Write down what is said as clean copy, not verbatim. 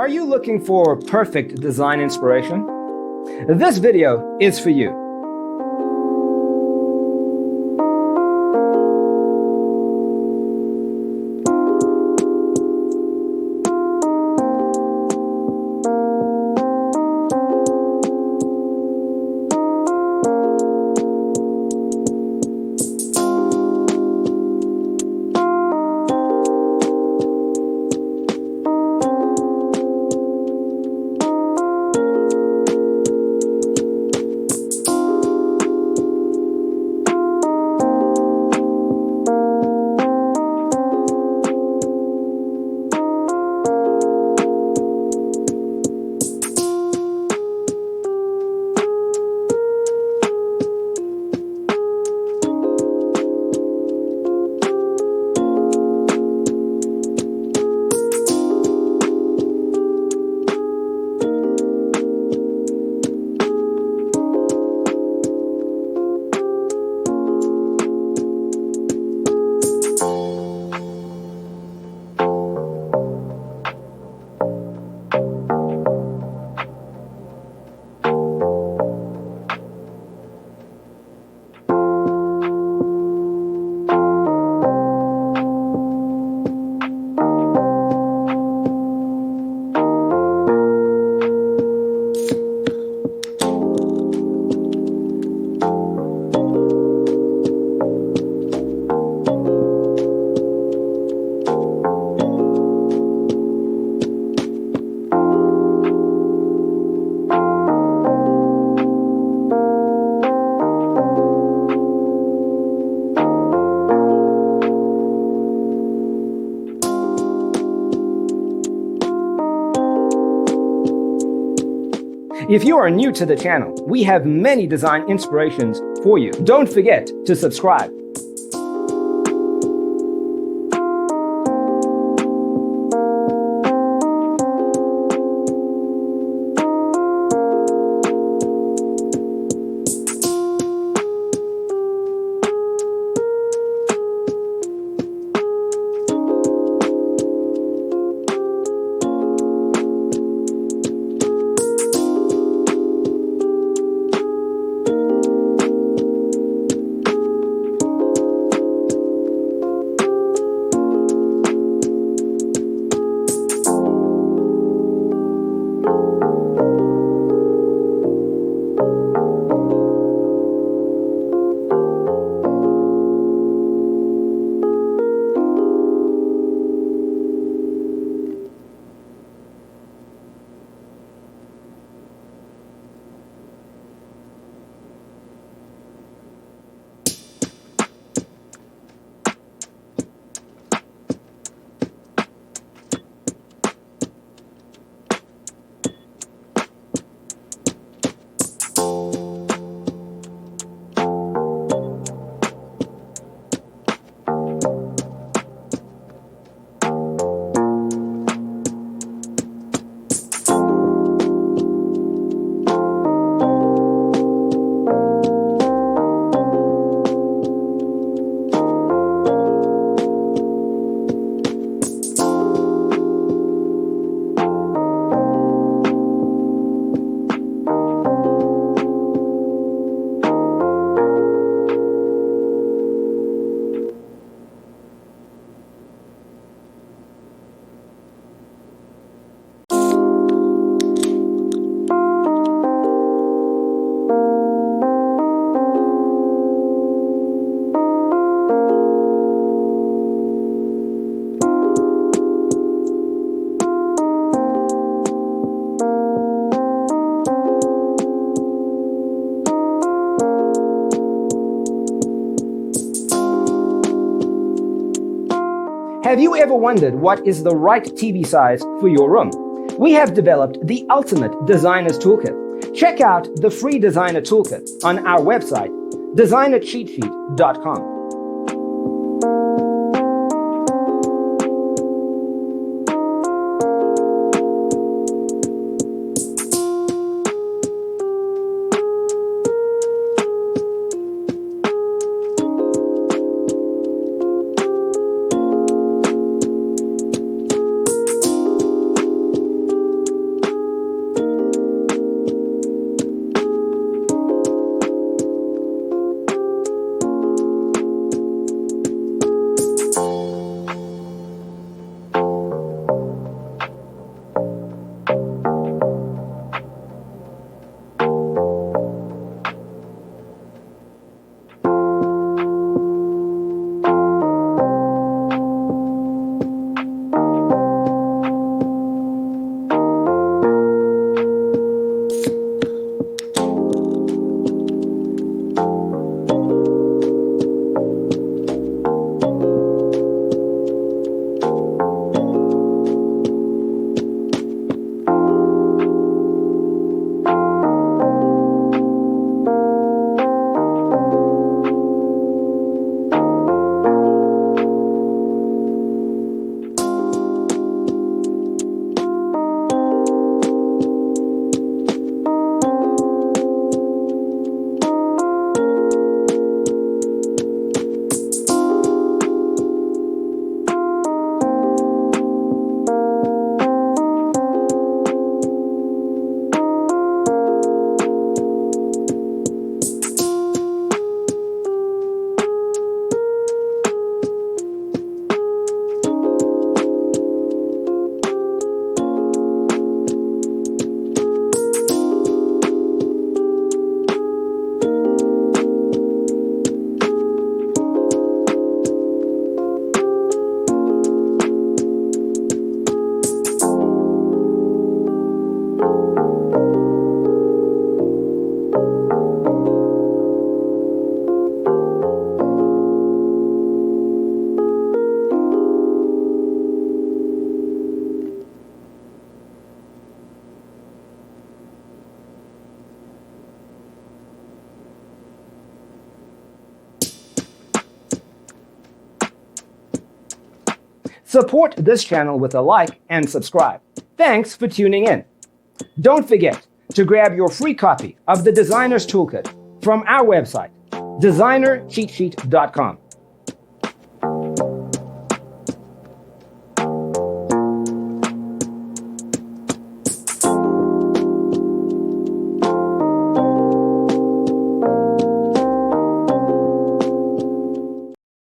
Are you looking for perfect design inspiration? This video is for you. If you are new to the channel, we have many design inspirations for you. Don't forget to subscribe. Have you ever wondered what is the right TV size for your room? We have developed the ultimate designer's toolkit. Check out the free designer toolkit on our website, designercheatsheet.com. Support this channel with a like and subscribe. Thanks for tuning in. Don't forget to grab your free copy of the Designer's Toolkit from our website, designercheatsheet.com.